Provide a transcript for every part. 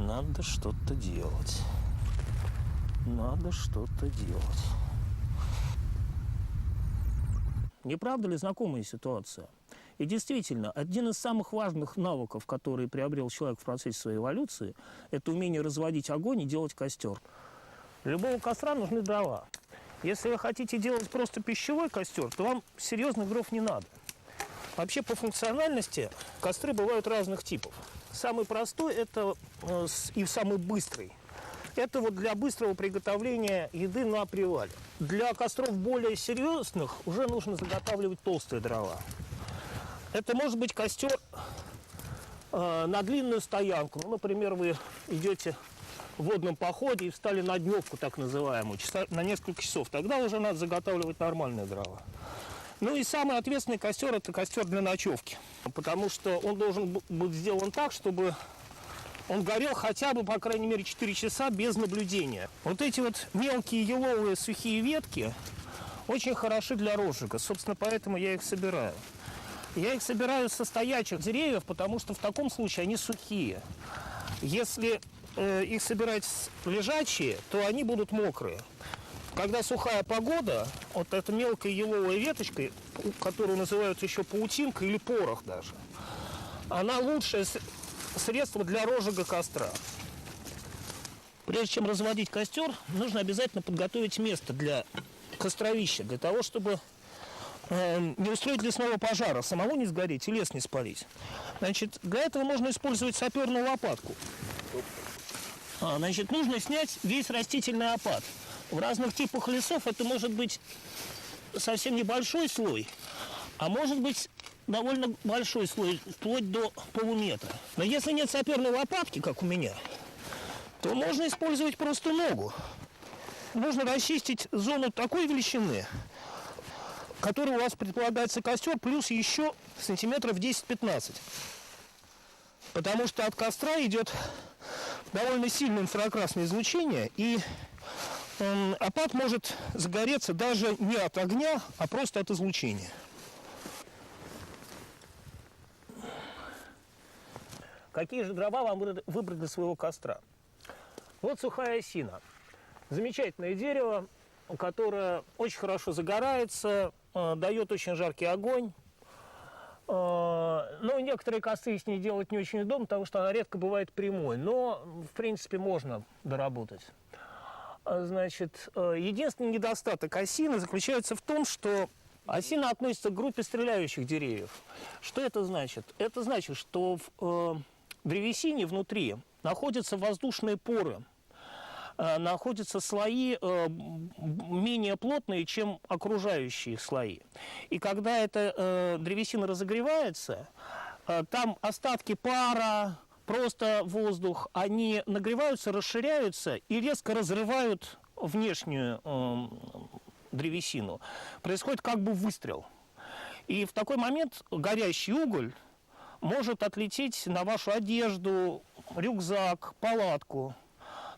Надо что-то делать. Надо что-то делать. Не правда ли знакомая ситуация? И действительно, один из самых важных навыков, которые приобрел человек в процессе своей эволюции, это умение разводить огонь и делать костер. Для любого костра нужны дрова. Если вы хотите делать просто пищевой костер, то вам серьезных дров не надо. Вообще, по функциональности костры бывают разных типов. Самый простой это, и самый быстрый – это вот для быстрого приготовления еды на привале. Для костров более серьезных уже нужно заготавливать толстые дрова. Это может быть костер на длинную стоянку. Ну, например, вы идете в водном походе и встали на дневку, так называемую, на несколько часов. Тогда уже надо заготавливать нормальные дрова. Ну и самый ответственный костер – это костер для ночевки. Потому что он должен быть сделан так, чтобы он горел хотя бы, по крайней мере, 4 часа без наблюдения. Вот эти вот мелкие еловые сухие ветки очень хороши для розжига. Собственно, поэтому я их собираю. Я их собираю со стоячих деревьев, потому что в таком случае они сухие. Если их собирать лежачие, то они будут мокрые. Когда сухая погода, вот эта мелкая еловая веточка, которую называют еще паутинка или порох даже, она лучшее средство для розжига костра. Прежде чем разводить костер, нужно обязательно подготовить место для костровища, для того, чтобы не устроить лесного пожара, самому не сгореть и лес не спалить. Значит, для этого можно использовать саперную лопатку. Значит, нужно снять весь растительный опад. В разных типах лесов это может быть совсем небольшой слой, а может быть довольно большой слой, вплоть до полуметра. Но если нет саперной лопатки, как у меня, то можно использовать просто ногу. Нужно расчистить зону такой величины, который у вас предполагается костер, плюс еще сантиметров 10-15. Потому что от костра идет довольно сильное инфракрасное излучение, и опад может загореться даже не от огня, а просто от излучения. Какие же дрова вам выбрать для своего костра? Вот сухая осина. Замечательное дерево, которое очень хорошо загорается, дает очень жаркий огонь. Но некоторые костры с ней делать не очень удобно, потому что она редко бывает прямой. Но, в принципе, можно доработать. Значит, единственный недостаток осины заключается в том, что осина относится к группе стреляющих деревьев. Что это значит? Это значит, что в древесине внутри находятся воздушные поры, находятся слои менее плотные, чем окружающие слои. И когда эта древесина разогревается, там остатки пара, просто воздух, они нагреваются, расширяются и резко разрывают внешнюю древесину. Происходит как бы выстрел. И в такой момент горящий уголь может отлететь на вашу одежду, рюкзак, палатку,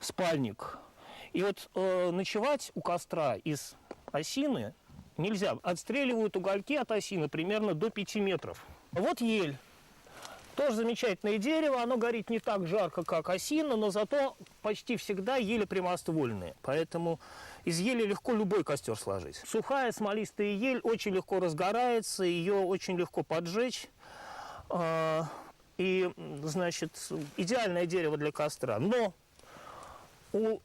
спальник. И вот ночевать у костра из осины нельзя. Отстреливают угольки от осины примерно до 5 метров. Вот ель. Тоже замечательное дерево. Оно горит не так жарко, как осина, но зато почти всегда ели прямоствольные. Поэтому из ели легко любой костер сложить. Сухая смолистая ель очень легко разгорается, ее очень легко поджечь. И, значит, идеальное дерево для костра. Но у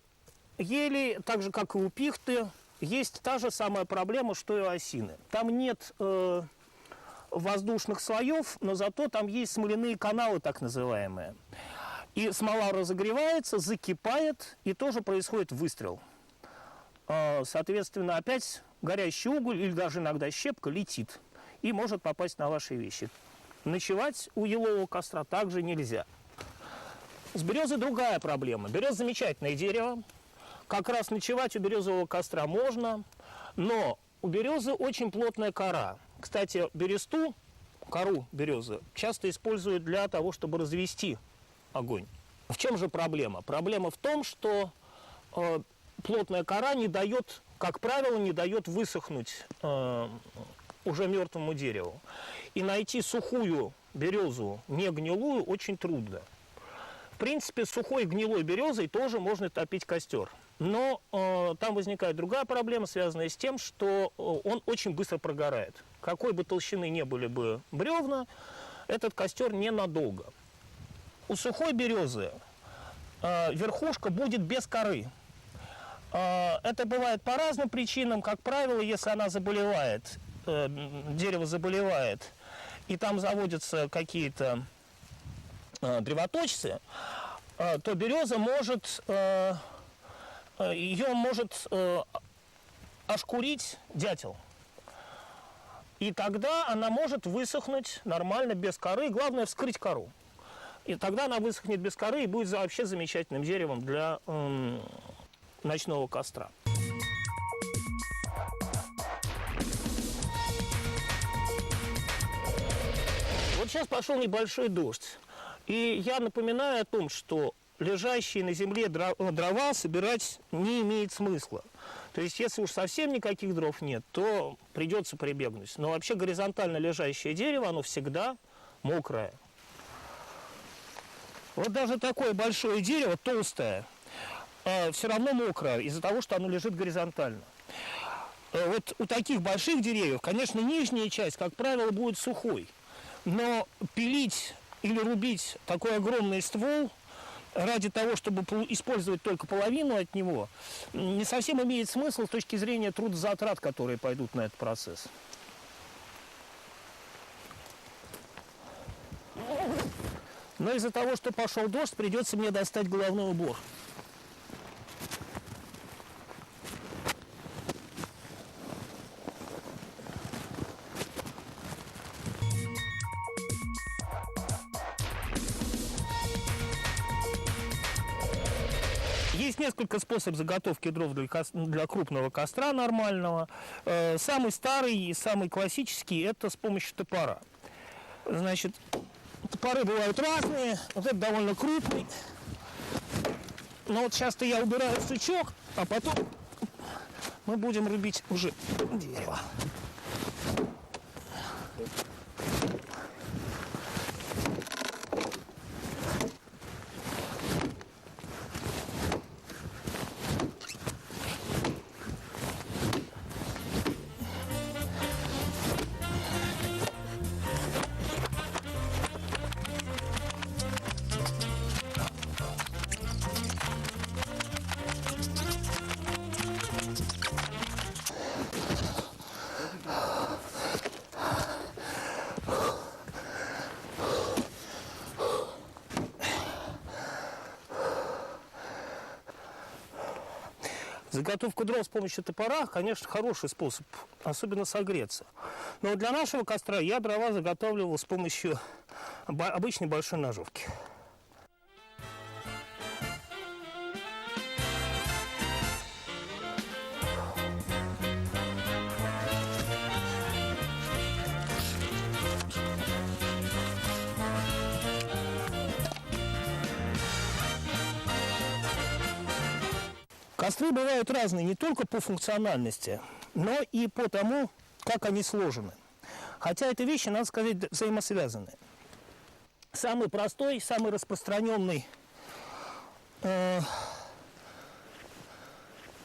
ели, так же как и у пихты, есть та же самая проблема, что и у осины. Там нет воздушных слоев, но зато там есть смоляные каналы, так называемые. И смола разогревается, закипает, и тоже происходит выстрел. Соответственно, опять горящий уголь или даже иногда щепка летит и может попасть на ваши вещи. Ночевать у елового костра также нельзя. С березой другая проблема. Береза замечательное дерево. Как раз ночевать у березового костра можно, но у березы очень плотная кора. Кстати, бересту, кору березы, часто используют для того, чтобы развести огонь. В чем же проблема? Проблема в том, что плотная кора не дает, как правило, не дает высохнуть уже мертвому дереву. И найти сухую березу, не гнилую, очень трудно. В принципе, сухой гнилой березой тоже можно топить костер. Но там возникает другая проблема, связанная с тем, что он очень быстро прогорает. Какой бы толщины ни были бы бревна, этот костер ненадолго. У сухой березы верхушка будет без коры. Это бывает по разным причинам. Как правило, если она заболевает, дерево заболевает, и там заводятся какие-то древоточцы, то береза может, ее может ошкурить дятел. И тогда она может высохнуть нормально, без коры. Главное вскрыть кору. И тогда она высохнет без коры и будет вообще замечательным деревом для ночного костра. Вот сейчас пошел небольшой дождь. И я напоминаю о том, что лежащие на земле дрова собирать не имеет смысла. То есть, если уж совсем никаких дров нет, то придется прибегнуть. Но вообще горизонтально лежащее дерево, оно всегда мокрое. Вот даже такое большое дерево, толстое, все равно мокрое из-за того, что оно лежит горизонтально. Вот у таких больших деревьев, конечно, нижняя часть, как правило, будет сухой. Но пилить или рубить такой огромный ствол ради того, чтобы использовать только половину от него, не совсем имеет смысл с точки зрения трудозатрат, которые пойдут на этот процесс. Но из-за того, что пошел дождь, придется мне достать головной убор. Есть несколько способов заготовки дров для крупного костра нормального. Самый старый и самый классический – это с помощью топора. Значит, топоры бывают разные. Вот это довольно крупный. Но вот сейчас-то я убираю сучок, а потом мы будем рубить уже дерево. Заготовка дров с помощью топора, конечно, хороший способ, особенно согреться. Но для нашего костра я дрова заготавливал с помощью обычной большой ножовки. Костры бывают разные не только по функциональности, но и по тому, как они сложены. Хотя эти вещи, надо сказать, взаимосвязаны. Самый простой, самый распространенный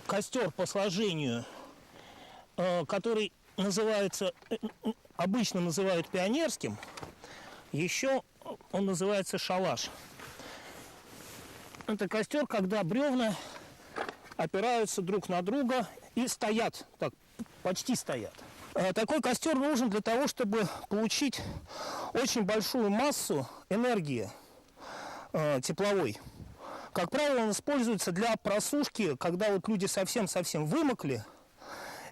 костер по сложению, который обычно называют пионерским, еще он называется шалаш. Это костер, когда бревна опираются друг на друга и стоят, так, почти стоят. Такой костер нужен для того, чтобы получить очень большую массу энергии тепловой. Как правило, он используется для просушки, когда вот люди совсем-совсем вымокли,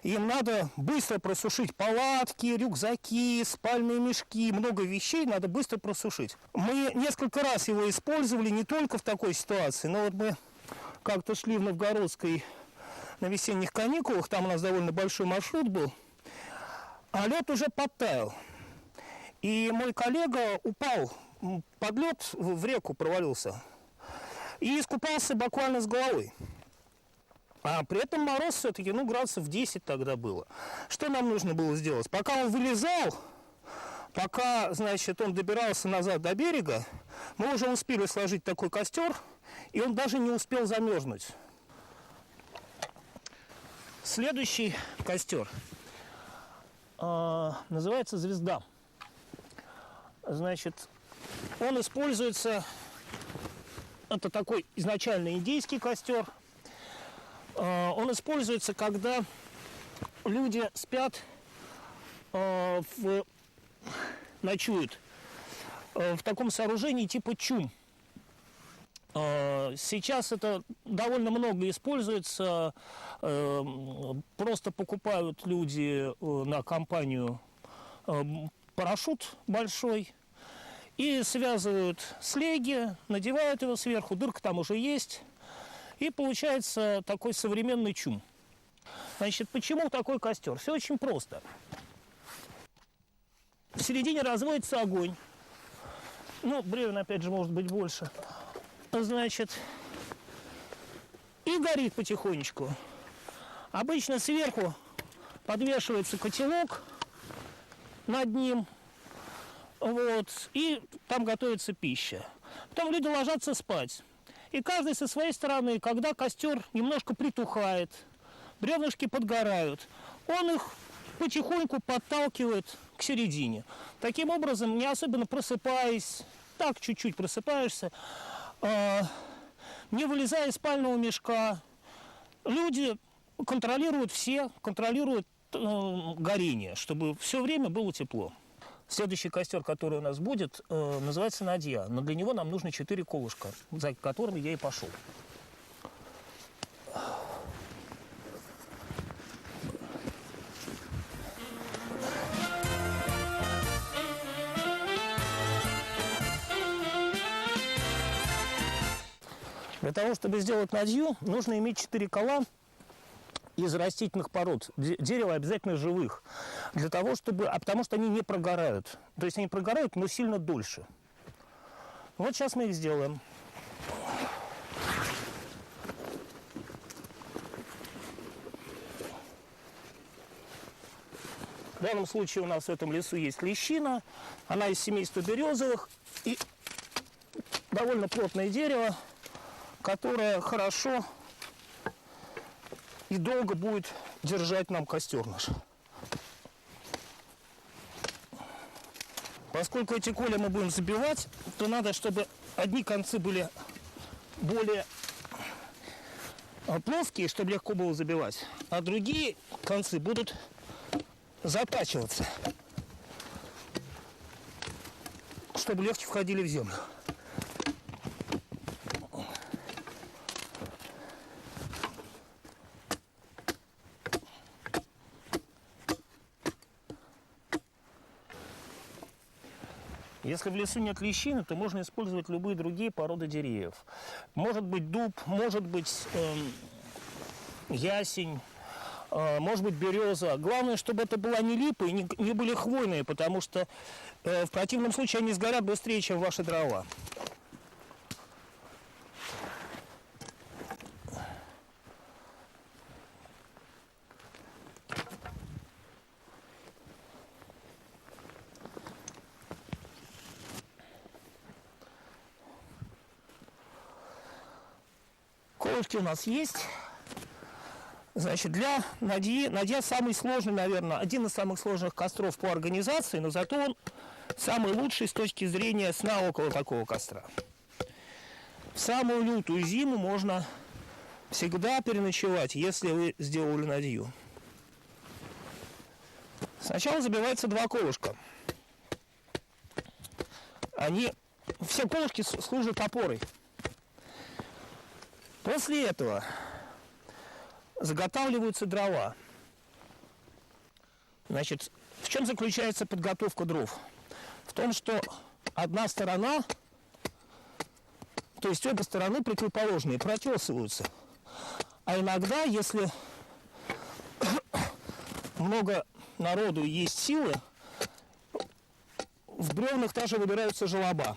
им надо быстро просушить палатки, рюкзаки, спальные мешки, много вещей надо быстро просушить. Мы несколько раз его использовали не только в такой ситуации, но вот мы как-то шли в Новгородской на весенних каникулах, там у нас довольно большой маршрут был, а лед уже подтаял. И мой коллега упал под лед, в реку провалился, и искупался буквально с головой. А при этом мороз все-таки, градусов 10 тогда было. Что нам нужно было сделать? Пока он вылезал, Пока, значит, он добирался назад до берега, мы уже успели сложить такой костер, и он даже не успел замерзнуть. Следующий костер называется «Звезда». Значит, он используется, это такой изначально индийский костер, он используется, когда люди спят, ночуют в таком сооружении типа чум. Сейчас это довольно много используется, просто покупают люди на компанию парашют большой и связывают слеги, надевают его сверху, дырка там уже есть, и получается такой современный чум. Значит, почему такой костер? Все очень просто. В середине разводится огонь. Ну, бревен, опять же, может быть больше. Значит, и горит потихонечку. Обычно сверху подвешивается котелок над ним, вот, и там готовится пища. Потом люди ложатся спать. И каждый со своей стороны, когда костер немножко притухает, бревнышки подгорают, он их потихоньку подталкивает к середине. Таким образом, не особенно просыпаясь, так чуть-чуть просыпаешься, не вылезая из спального мешка, люди контролируют горение, чтобы все время было тепло. Следующий костер, который у нас будет, называется «Надья», но для него нам нужно 4 колышка, за которыми я и пошел. Для того, чтобы сделать надью, нужно иметь 4 кола из растительных пород. Дерево обязательно живых. Потому что они не прогорают. То есть они прогорают, но сильно дольше. Вот сейчас мы их сделаем. В данном случае у нас в этом лесу есть лещина. Она из семейства березовых. И довольно плотное дерево, которое хорошо и долго будет держать нам костер наш. Поскольку эти коля мы будем забивать, то надо, чтобы одни концы были более плоские, чтобы легко было забивать, а другие концы будут затачиваться, чтобы легче входили в землю. Если в лесу нет лещины, то можно использовать любые другие породы деревьев. Может быть дуб, может быть ясень, может быть береза. Главное, чтобы это была не липа и не были хвойные, потому что в противном случае они сгорят быстрее, чем ваши дрова. Колышки у нас есть. Значит, для надья самый сложный, наверное, один из самых сложных костров по организации, но зато он самый лучший с точки зрения сна около такого костра. В самую лютую зиму можно всегда переночевать, если вы сделали надью. Сначала забивается 2 колышка. Все колышки служат опорой. После этого заготавливаются дрова. Значит, в чем заключается подготовка дров? В том, что одна сторона, то есть обе стороны противоположные, протесываются. А иногда, если много народу и есть силы, в бревнах также выбираются желоба.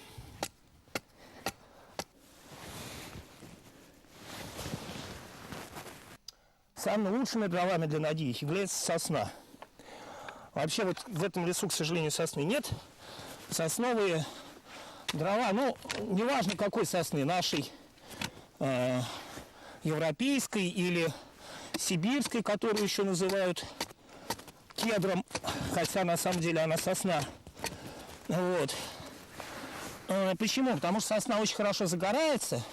Самыми лучшими дровами для надьи является сосна. Вообще вот в этом лесу, к сожалению, сосны нет. Сосновые дрова, ну, неважно какой сосны, нашей, европейской или сибирской, которую еще называют кедром, хотя на самом деле она сосна. Вот. Почему? Потому что сосна очень хорошо загорается,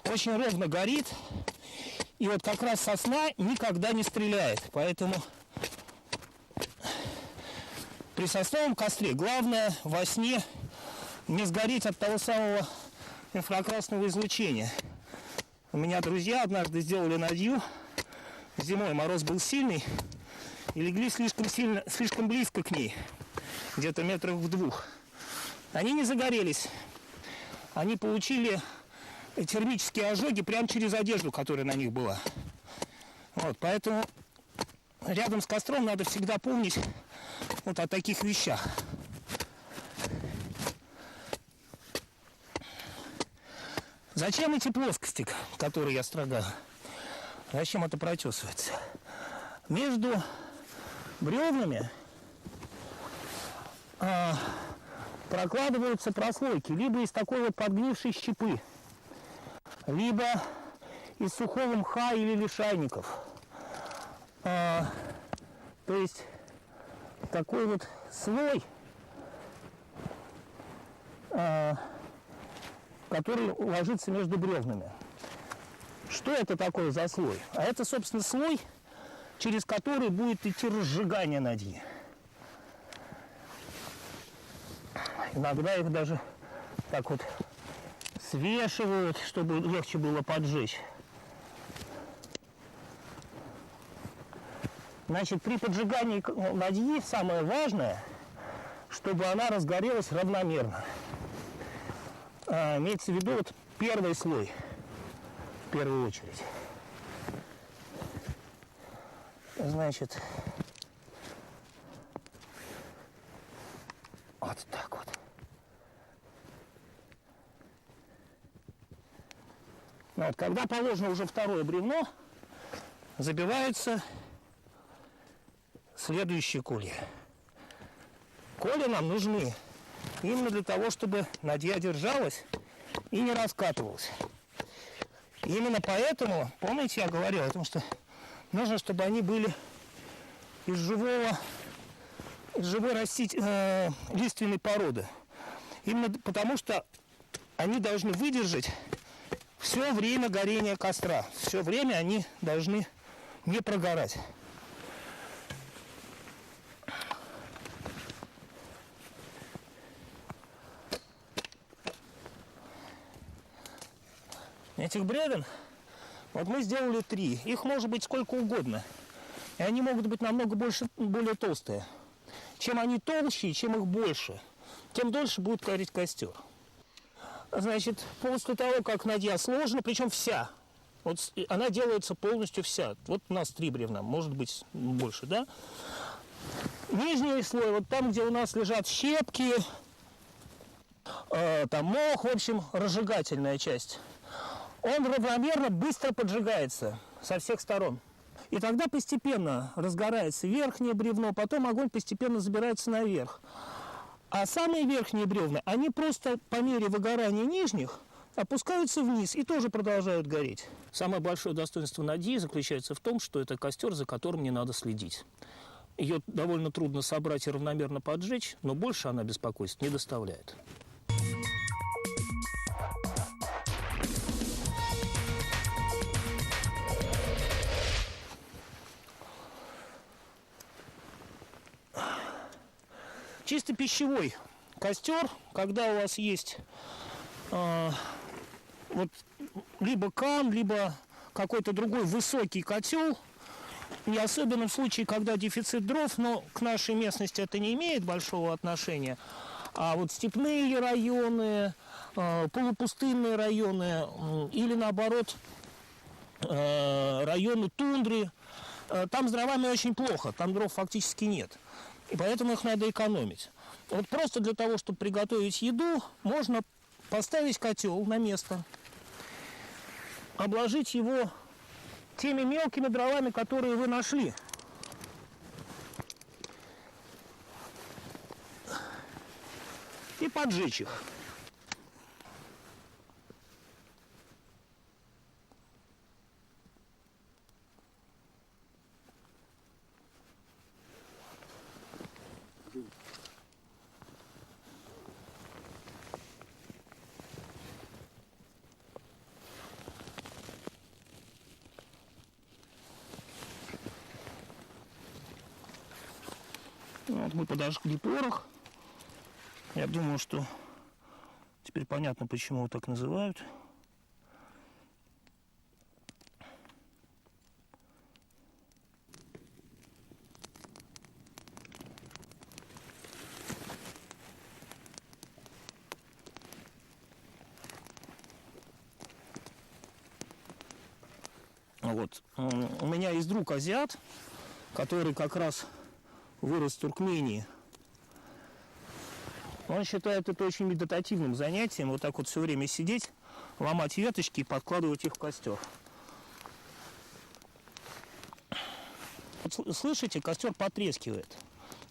очень ровно горит, и вот как раз сосна никогда не стреляет. Поэтому при сосновом костре главное во сне не сгореть от того самого инфракрасного излучения. У меня друзья однажды сделали надью, зимой мороз был сильный, и легли слишком близко к ней, где-то метрах в 2. Они не загорелись, они получили термические ожоги прямо через одежду, которая на них была. Вот, поэтому рядом с костром надо всегда помнить вот о таких вещах. Зачем эти плоскости, которые я строгаю? Зачем это протесывается? Между бревнами прокладываются прослойки либо из такой вот подгнившей щепы, либо из сухого мха или лишайников. То есть такой вот слой, который ложится между бревнами. Что это такое за слой? А это, собственно, слой, через который будет идти разжигание надьи. Иногда их даже так вот свешивают, чтобы легче было поджечь. Значит, при поджигании надьи самое важное, чтобы она разгорелась равномерно. Имеется в виду вот первый слой, в первую очередь. Значит, вот так вот. Ну, вот, когда положено уже второе бревно, забиваются следующие колья. Колья нам нужны именно для того, чтобы надья держалась и не раскатывалась. Именно поэтому, помните, я говорил о том, что нужно, чтобы они были из живой лиственной породы. Именно потому, что они должны выдержать все время горения костра. Все время они должны не прогорать. Этих бревен вот мы сделали 3. Их может быть сколько угодно. И они могут быть намного более толстые. Чем они толще, чем их больше, тем дольше будет гореть костер. Значит, после того, как надья сложена, причем вся, вот она делается полностью вся. Вот у нас 3 бревна, может быть больше, да? Нижний слой, вот там, где у нас лежат щепки, там мох, в общем, разжигательная часть, он равномерно быстро поджигается со всех сторон. И тогда постепенно разгорается верхнее бревно, потом огонь постепенно забирается наверх. А самые верхние бревна, они просто по мере выгорания нижних опускаются вниз и тоже продолжают гореть. Самое большое достоинство надьи заключается в том, что это костер, за которым не надо следить. Ее довольно трудно собрать и равномерно поджечь, но больше она беспокойств не доставляет. Чисто пищевой костер, когда у вас есть вот, либо кан, либо какой-то другой высокий котел, и особенно в случае, когда дефицит дров, но к нашей местности это не имеет большого отношения, а вот степные районы, полупустынные районы или наоборот районы тундры, там с дровами очень плохо, там дров фактически нет. И поэтому их надо экономить. Вот просто для того, чтобы приготовить еду, можно поставить котел на место, обложить его теми мелкими дровами, которые вы нашли. и поджечь их. Вот мы подожгли порох. Я думаю, что теперь понятно, почему его так называют. Вот. У меня есть друг азиат, который как раз вырос в Туркмении. Он считает это очень медитативным занятием, вот так вот все время сидеть, ломать веточки и подкладывать их в костер. Вот слышите, костер потрескивает.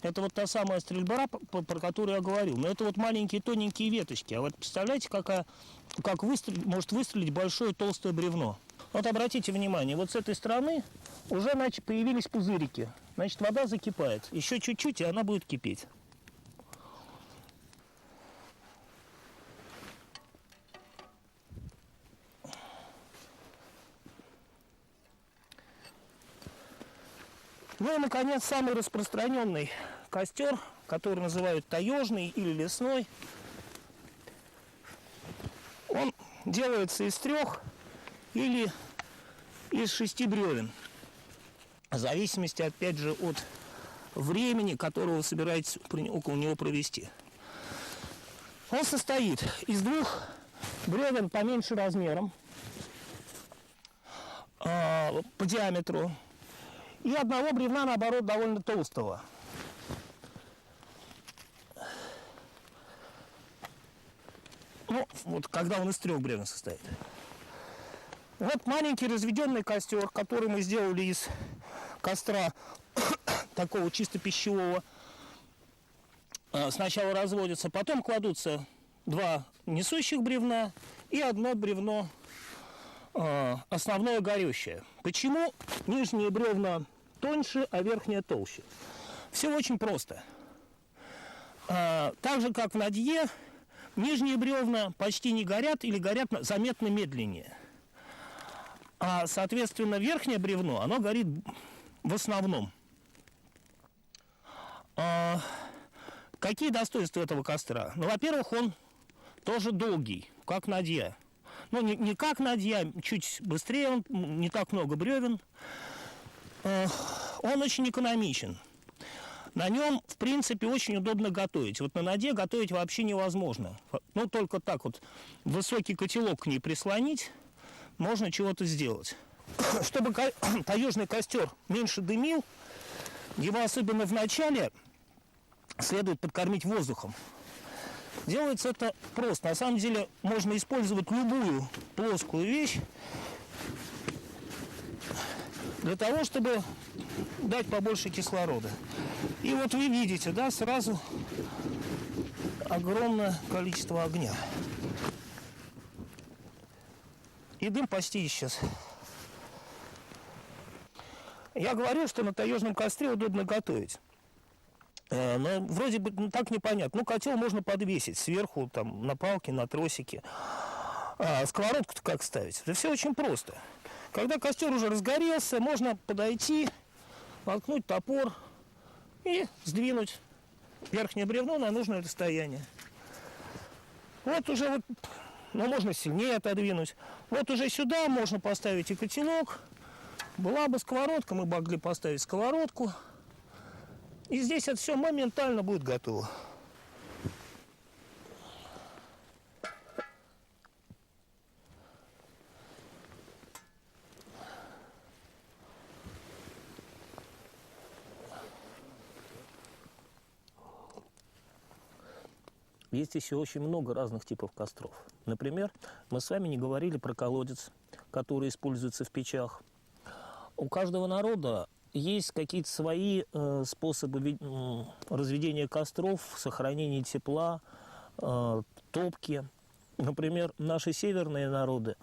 Это вот та самая стрельба, про которую я говорил. Но это вот маленькие тоненькие веточки. А вот представляете, как может выстрелить большое толстое бревно. Вот обратите внимание, вот с этой стороны уже появились пузырики. Значит, вода закипает. Еще чуть-чуть, и она будет кипеть. Ну и, наконец, самый распространенный костер, который называют таежный или лесной. Он делается из 3 или из 6 бревен. В зависимости, опять же, от времени, которого вы собираетесь около него провести. Он состоит из 2 бревен поменьше размером, по диаметру, и 1 бревна, наоборот, довольно толстого. Ну, вот когда он из 3 бревен состоит. Вот маленький разведенный костер, который мы сделали из костра такого чисто пищевого. Сначала разводится, потом кладутся 2 несущих бревна и 1 бревно основное горющее. Почему нижние бревна тоньше, а верхние толще? Все очень просто. Так же, как в надье, нижние бревна почти не горят или горят заметно медленнее. А, соответственно, верхнее бревно, оно горит в основном. Какие достоинства этого костра? Ну, во-первых, он тоже долгий, как надья. Ну, не как надья, чуть быстрее, он не так много бревен. Он очень экономичен. На нем, в принципе, очень удобно готовить. Вот на надье готовить вообще невозможно. Ну, только так вот высокий котелок к ней прислонить, можно чего-то сделать. Чтобы таежный костер меньше дымил, его особенно в начале следует подкормить воздухом. Делается это просто. На самом деле можно использовать любую плоскую вещь для того, чтобы дать побольше кислорода. И вот вы видите, да, сразу огромное количество огня. И дым почти исчез. Я говорю, что на таежном костре удобно готовить. Но вроде бы так непонятно. Ну, котел можно подвесить сверху, там, на палке, на тросике. А сковородку-то как ставить? Это все очень просто. Когда костер уже разгорелся, можно подойти, воткнуть топор и сдвинуть верхнее бревно на нужное расстояние. Вот уже вот, ну, можно сильнее отодвинуть. Вот уже сюда можно поставить и котелок. Была бы сковородка, мы могли поставить сковородку. И здесь это все моментально будет готово. Есть еще очень много разных типов костров. Например, мы с вами не говорили про колодец, который используется в печах. У каждого народа есть какие-то свои способы разведения костров, сохранения тепла, топки. Например, наши северные народы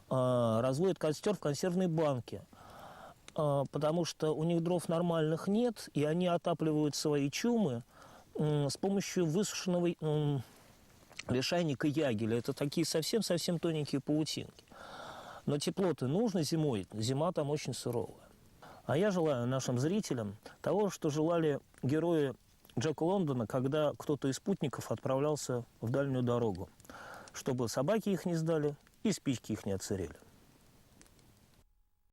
разводят костер в консервной банке, потому что у них дров нормальных нет, и они отапливают свои чумы с помощью высушенного лишайника ягеля. Это такие совсем-совсем тоненькие паутинки. Но тепло-то нужно зимой, зима там очень суровая. А я желаю нашим зрителям того, что желали герои Джека Лондона, когда кто-то из спутников отправлялся в дальнюю дорогу, чтобы собаки их не сдали и спички их не отсырели.